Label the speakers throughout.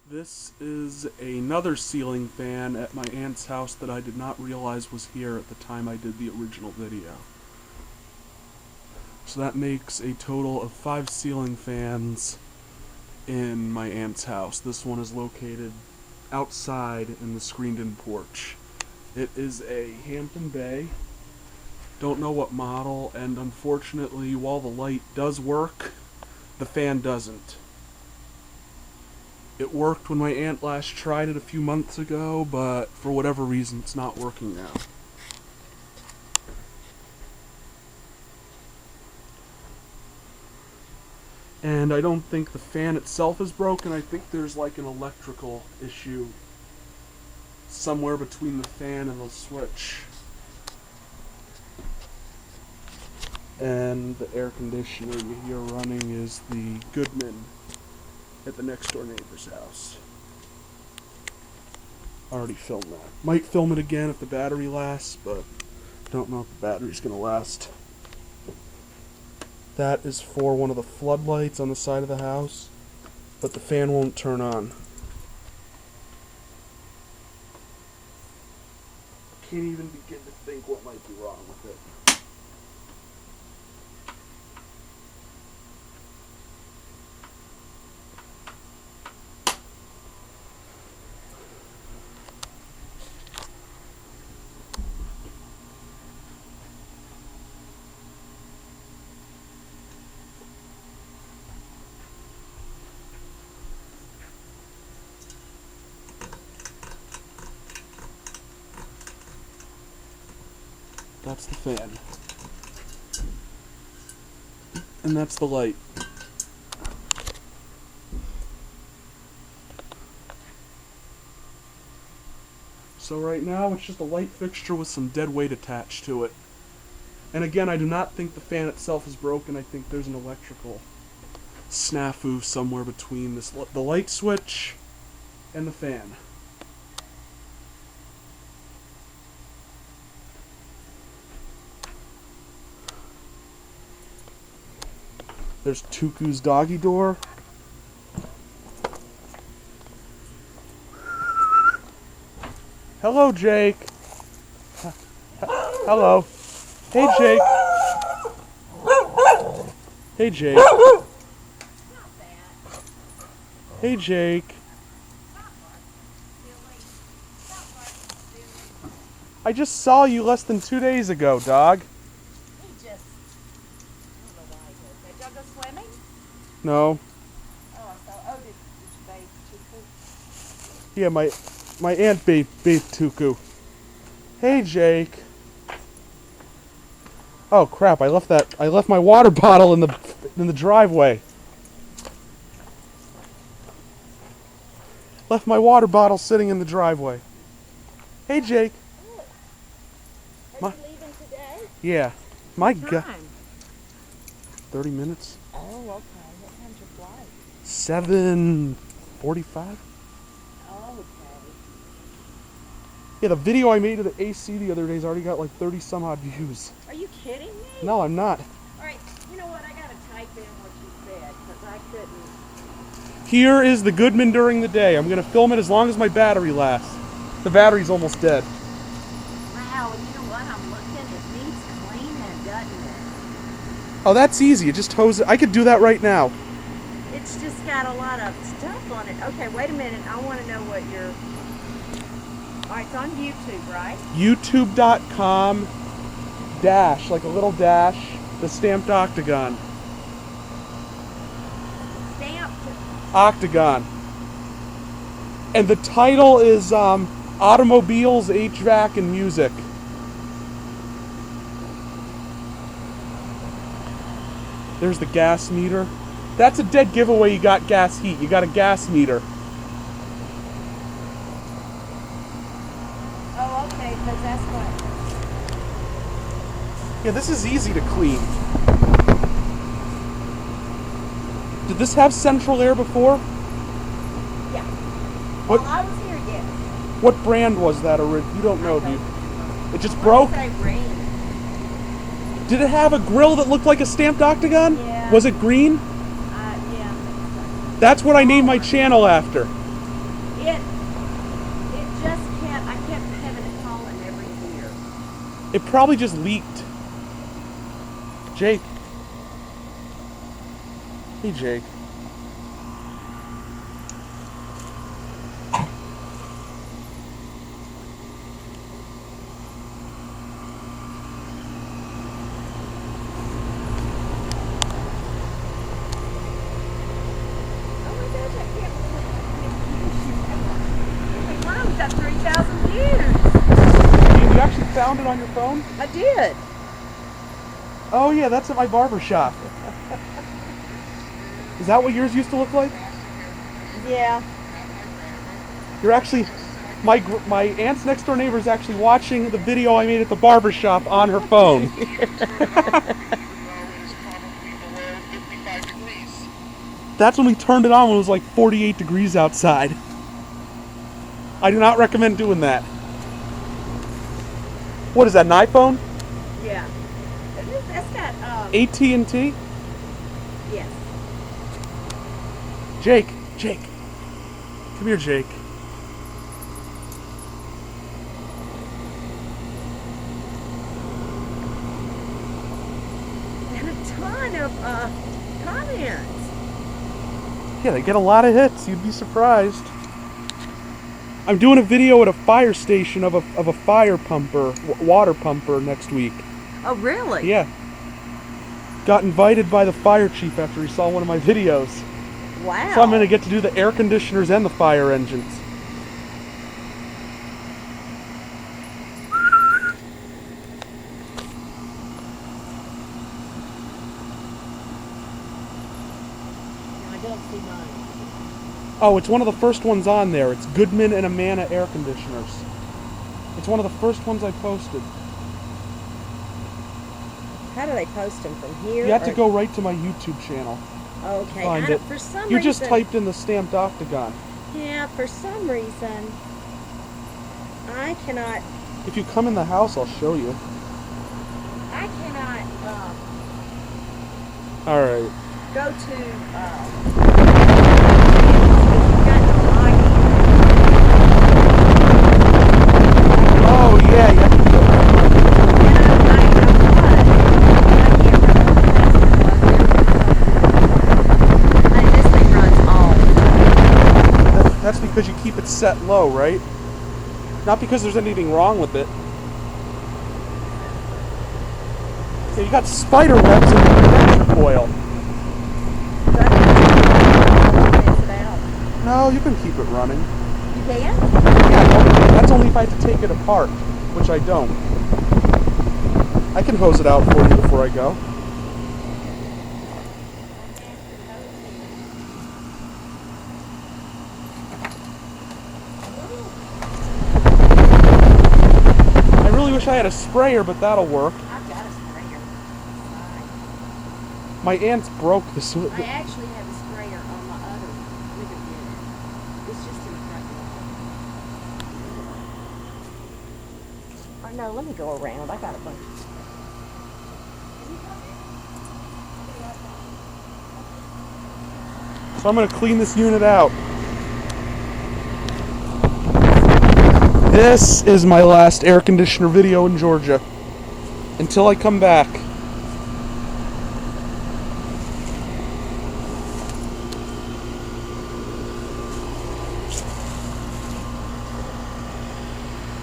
Speaker 1: This is another ceiling fan at my aunt's house that I did not realize was here at the time I did the original video. So that makes a total of 5 ceiling fans in my aunt's house. This one is located outside in the screened-in porch. It is a Hampton Bay. Don't know what model, and unfortunately, while the light does work, the fan doesn't. It worked when my aunt last tried it a few months ago, but for whatever reason, it's not working now. And I don't think the fan itself is broken. I think there's like an electrical issue somewhere between the fan and the switch. And the air conditioner you hear running is the Goodman at the next door neighbor's house. Already filmed that. Might film it again if the battery lasts, but don't know if the battery's gonna last. That is for one of the floodlights on the side of the house, but the fan won't turn on. Can't even begin to think what might be wrong with it. That's the fan. And that's the light. So right now it's just a light fixture with some dead weight attached to it. And again, I do not think the fan itself is broken. I think there's an electrical snafu somewhere between the light switch and the fan. There's Tuku's doggy door. Hello, Jake. Hello. Hey, Jake. Hey, Jake. Hey, Jake. I just saw you less than 2 days ago, dog. No.
Speaker 2: Oh, did you bathe Tuku?
Speaker 1: Yeah, my aunt bathed Tuku. Hey, Jake. Oh crap! I left my water bottle in the driveway. Left my water bottle sitting in the driveway. Hey, Jake.
Speaker 2: Are you leaving today?
Speaker 1: Yeah. My
Speaker 2: What
Speaker 1: God.
Speaker 2: time?
Speaker 1: 30 minutes.
Speaker 2: Oh, okay. What time's your flight?
Speaker 1: 7:45.
Speaker 2: Oh, okay.
Speaker 1: Yeah, the video I made of the AC the other day's already got like 30 some odd views.
Speaker 2: Are you kidding me?
Speaker 1: No, I'm not.
Speaker 2: All right. You know what? I gotta type in what you said because I couldn't.
Speaker 1: Here is the Goodman during the day. I'm gonna film it as long as my battery lasts. The battery's almost dead.
Speaker 2: Wow. And you know what? I'm looking. It needs cleaning, doesn't it?
Speaker 1: Oh, that's easy. You just hose it. I could do that right now.
Speaker 2: It's just got a lot of stuff on it. Okay. Wait a minute. I want to know what your. All right. It's on YouTube, right?
Speaker 1: YouTube.com dash, like a little dash, the stamped octagon.
Speaker 2: Stamped.
Speaker 1: Octagon. And the title is Automobiles, HVAC, and Music. There's the gas meter. That's a dead giveaway. You got gas heat. You got a gas meter.
Speaker 2: Oh, okay. Because that's what.
Speaker 1: Yeah, this is easy to clean. Did this have central air before?
Speaker 2: Yeah.
Speaker 1: What?
Speaker 2: Well, I was here yet.
Speaker 1: What brand was that? You don't know, do you? It just broke?
Speaker 2: Say Rheem.
Speaker 1: Did it have a grill that looked like a stamped octagon?
Speaker 2: Yeah.
Speaker 1: Was it green?
Speaker 2: Yeah.
Speaker 1: That's what I named my channel after. It probably just leaked. Jake. Hey, Jake.
Speaker 2: Got 3,000 views.
Speaker 1: You actually found it on your phone?
Speaker 2: I did.
Speaker 1: Oh yeah, that's at my barber shop. Is that what yours used to look like?
Speaker 2: Yeah.
Speaker 1: You're actually, my aunt's next door neighbor is actually watching the video I made at the barber shop on her phone. That's when we turned it on when it was like 48 degrees outside. I do not recommend doing that. What is that, an iPhone?
Speaker 2: Yeah. That's got
Speaker 1: AT&T?
Speaker 2: Yes.
Speaker 1: Jake. Come here, Jake.
Speaker 2: And a ton of comments.
Speaker 1: Yeah, they get a lot of hits. You'd be surprised. I'm doing a video at a fire station of a fire pumper, water pumper next week.
Speaker 2: Oh, really?
Speaker 1: Yeah. Got invited by the fire chief after he saw one of my videos.
Speaker 2: Wow.
Speaker 1: So I'm going to get to do the air conditioners and the fire engines.
Speaker 2: I don't see mine.
Speaker 1: Oh, it's one of the first ones on there. It's Goodman and Amana air conditioners. It's one of the first ones I posted.
Speaker 2: How do they post them from here?
Speaker 1: You have to go right to my YouTube channel.
Speaker 2: Okay.
Speaker 1: Find it.
Speaker 2: For some
Speaker 1: You
Speaker 2: reason,
Speaker 1: just typed in the stamped octagon.
Speaker 2: Yeah, for some reason, I cannot.
Speaker 1: If you come in the house, I'll show you.
Speaker 2: I cannot
Speaker 1: All right.
Speaker 2: go to.
Speaker 1: Oh yeah, you have to go.
Speaker 2: This thing runs off.
Speaker 1: That's because you keep it set low, right? Not because there's anything wrong with it. Yeah, you got spider webs in the condenser coil. No, you can keep it running.
Speaker 2: You can?
Speaker 1: Yeah, that's only if I have to take it apart, which I don't. I can hose it out for you before I go. I really wish I had a sprayer, but that'll work.
Speaker 2: I've got a sprayer.
Speaker 1: My aunt's broke this.
Speaker 2: I actually have a sprayer on my other living unit. It's just in the front yard. Oh no, let me go around. I got a bunch.
Speaker 1: So I'm going to clean this unit out. This is my last air conditioner video in Georgia. Until I come back.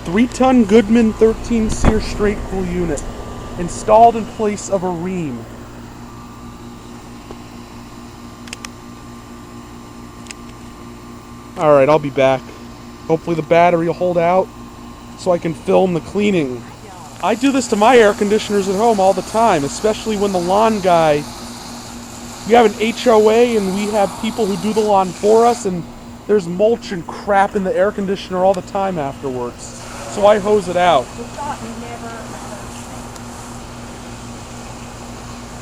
Speaker 1: Three-ton Goodman 13 SEER straight full unit. Installed in place of a Rheem. Alright, I'll be back. Hopefully the battery will hold out so I can film the cleaning. I do this to my air conditioners at home all the time, especially when the lawn guy... We have an HOA and we have people who do the lawn for us, and there's mulch and crap in the air conditioner all the time afterwards. So I hose it out.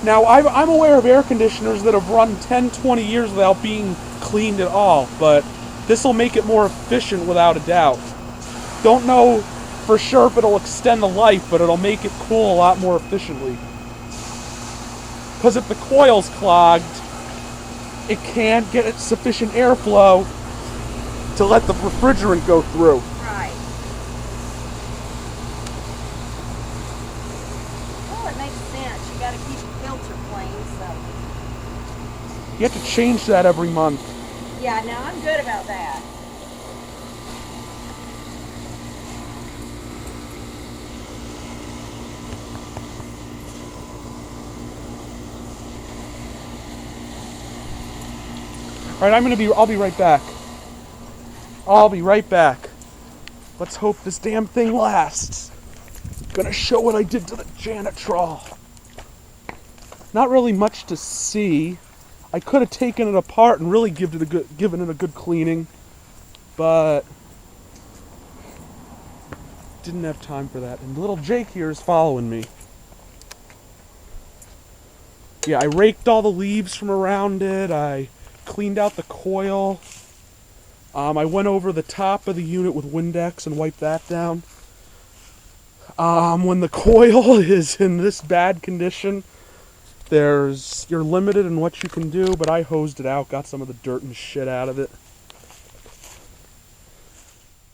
Speaker 1: Now, I'm aware of air conditioners that have run 10, 20 years without being cleaned at all, but this will make it more efficient without a doubt. Don't know for sure if it'll extend the life, but it'll make it cool a lot more efficiently. Because if the coil's clogged, it can't get sufficient airflow to let the refrigerant go through.
Speaker 2: Right. got to keep the filter clean, so.
Speaker 1: You have to change that every month.
Speaker 2: Yeah, no, I'm good about that.
Speaker 1: Alright, I'll be right back. I'll be right back. Let's hope this damn thing lasts. Gonna show what I did to the Janitrol. Not really much to see. I could have taken it apart and really given it a good cleaning, but didn't have time for that. And little Jake here is following me. Yeah, I raked all the leaves from around it. I cleaned out the coil. I went over the top of the unit with Windex and wiped that down. When the coil is in this bad condition, you're limited in what you can do, but I hosed it out, got some of the dirt and shit out of it.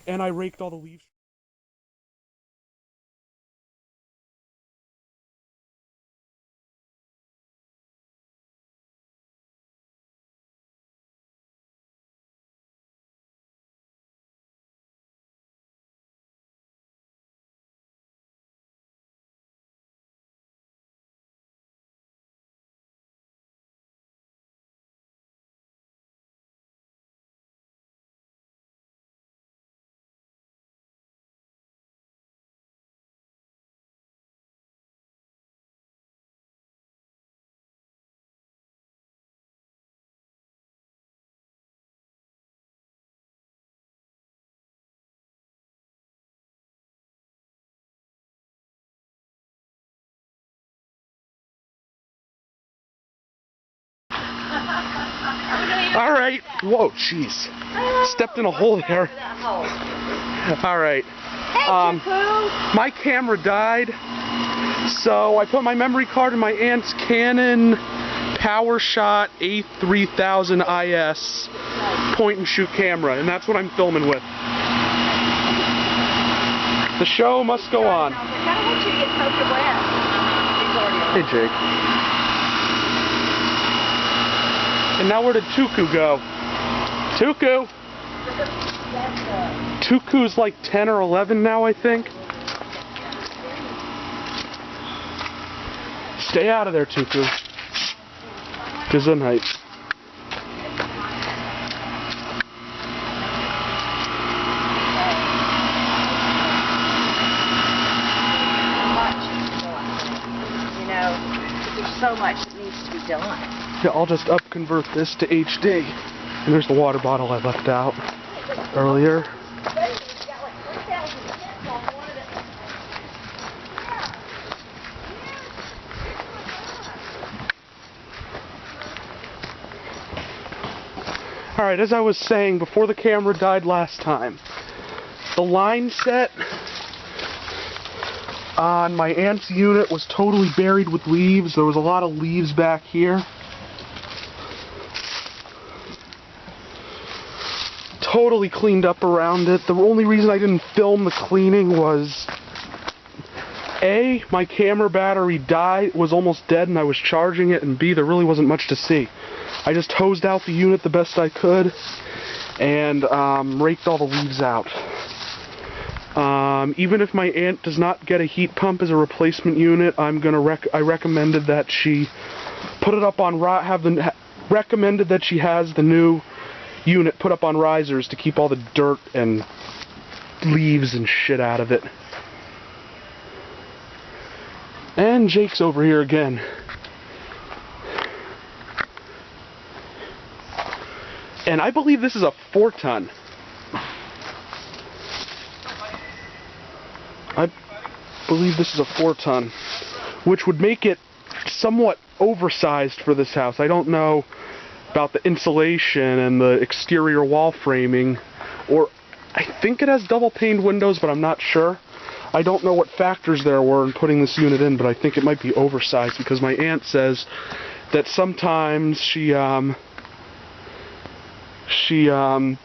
Speaker 1: And I raked all the leaves. All right. Whoa, jeez. Stepped in a hole there. All right. My camera died, so I put my memory card in my aunt's Canon Powershot A3000 IS point-and-shoot camera, and that's what I'm filming with. The show must go on. Hey, Jake. And now where did Tuku go? Tuku! Tuku's like 10 or 11 now, I think. Stay out of there, Tuku. Good night.
Speaker 2: You know, there's so much that needs to be done.
Speaker 1: Yeah, I'll just convert this to HD. And there's the water bottle I left out earlier. Alright, as I was saying before the camera died last time, the line set on my aunt's unit was totally buried with leaves. There was a lot of leaves back here. Totally cleaned up around it. The only reason I didn't film the cleaning was A, my camera battery was almost dead and I was charging it, and B, there really wasn't much to see. I just hosed out the unit the best I could and raked all the leaves out. Even if my aunt does not get a heat pump as a replacement unit, I recommended that she put it up on recommended that she has the new unit put up on risers to keep all the dirt and leaves and shit out of it. And Jake's over here again. And I believe this is a 4-ton. I believe this is a 4-ton, which would make it somewhat oversized for this house. I don't know about the insulation and the exterior wall framing, or I think it has double paned windows, but I'm not sure. I don't know what factors there were in putting this unit in, but I think it might be oversized because my aunt says that sometimes she feels a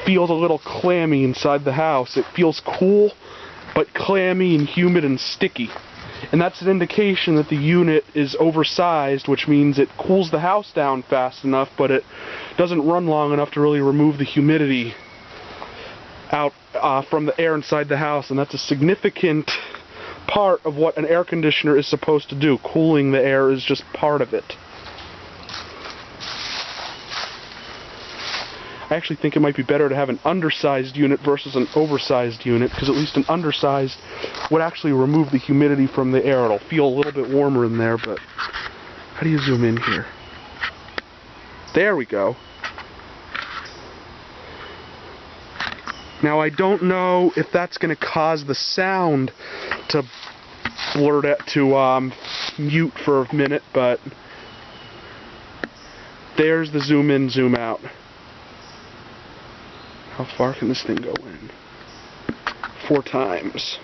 Speaker 1: little clammy inside the house. It feels cool, but clammy and humid and sticky. And that's an indication that the unit is oversized, which means it cools the house down fast enough, but it doesn't run long enough to really remove the humidity out from the air inside the house. And that's a significant part of what an air conditioner is supposed to do. Cooling the air is just part of it. I actually think it might be better to have an undersized unit versus an oversized unit, because at least an undersized would actually remove the humidity from the air. It'll feel a little bit warmer in there, but how do you zoom in here? There we go. Now I don't know if that's going to cause the sound to blurt it to mute for a minute, but there's the zoom in, zoom out. How far can this thing go in? 4 times.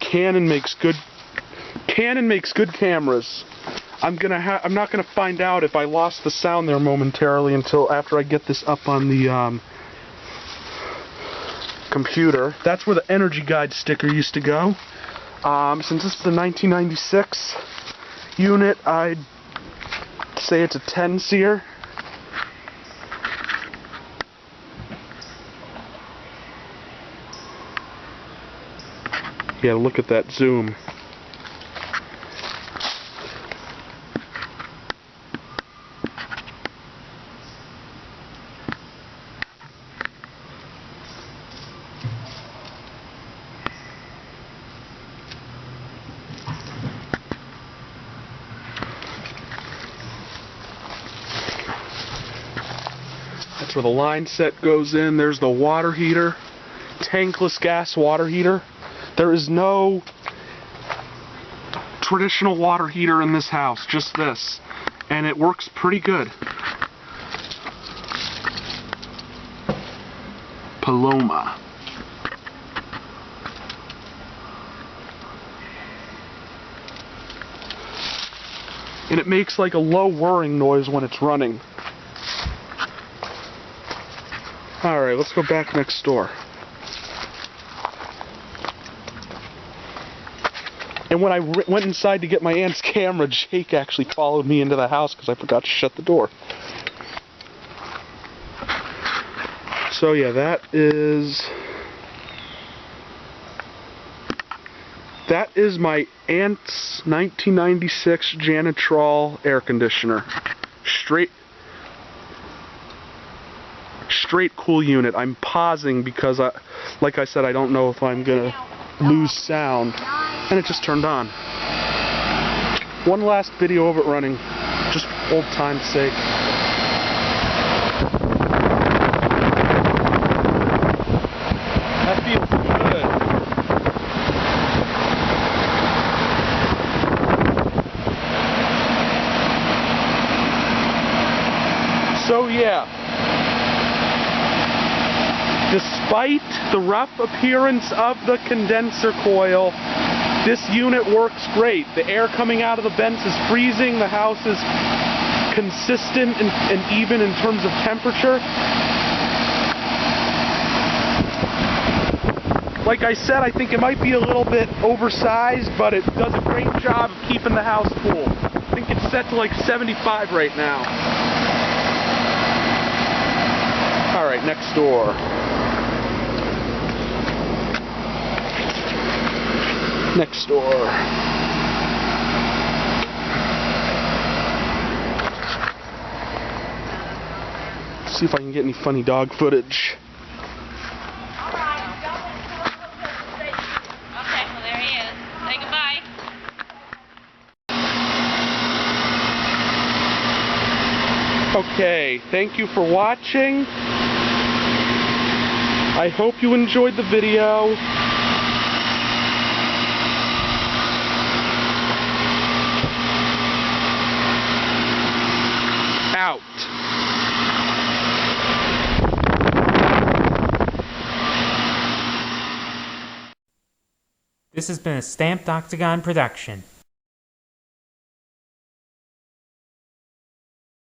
Speaker 1: Canon makes good cameras. I'm not gonna find out if I lost the sound there momentarily until after I get this up on the computer. That's where the energy guide sticker used to go. Since this is the 1996 unit, I'd say it's a 10 seer. Yeah, look at that zoom. That's where the line set goes in. There's the water heater, tankless gas water heater. There is no traditional water heater in this house, just this. And it works pretty good. Paloma. And it makes like a low whirring noise when it's running. Alright, let's go back next door. And when I went inside to get my aunt's camera, Jake actually followed me into the house because I forgot to shut the door. So yeah, that is my aunt's 1996 Janitrol air conditioner. Straight cool unit. I'm pausing because, like I said, I don't know if I'm gonna lose sound. And it just turned on. One last video of it running, just old time's sake. That feels good. So yeah, despite the rough appearance of the condenser coil, this unit works great. The air coming out of the vents is freezing. The house is consistent and even in terms of temperature. Like I said, I think it might be a little bit oversized, but it does a great job of keeping the house cool. I think it's set to like 75 right now. Alright, next door. Next door. See if I can get any funny dog footage.
Speaker 3: Alright, okay, well there he is. Say goodbye.
Speaker 1: Okay, thank you for watching. I hope you enjoyed the video. Out.
Speaker 4: This has been a Stamped Octagon production.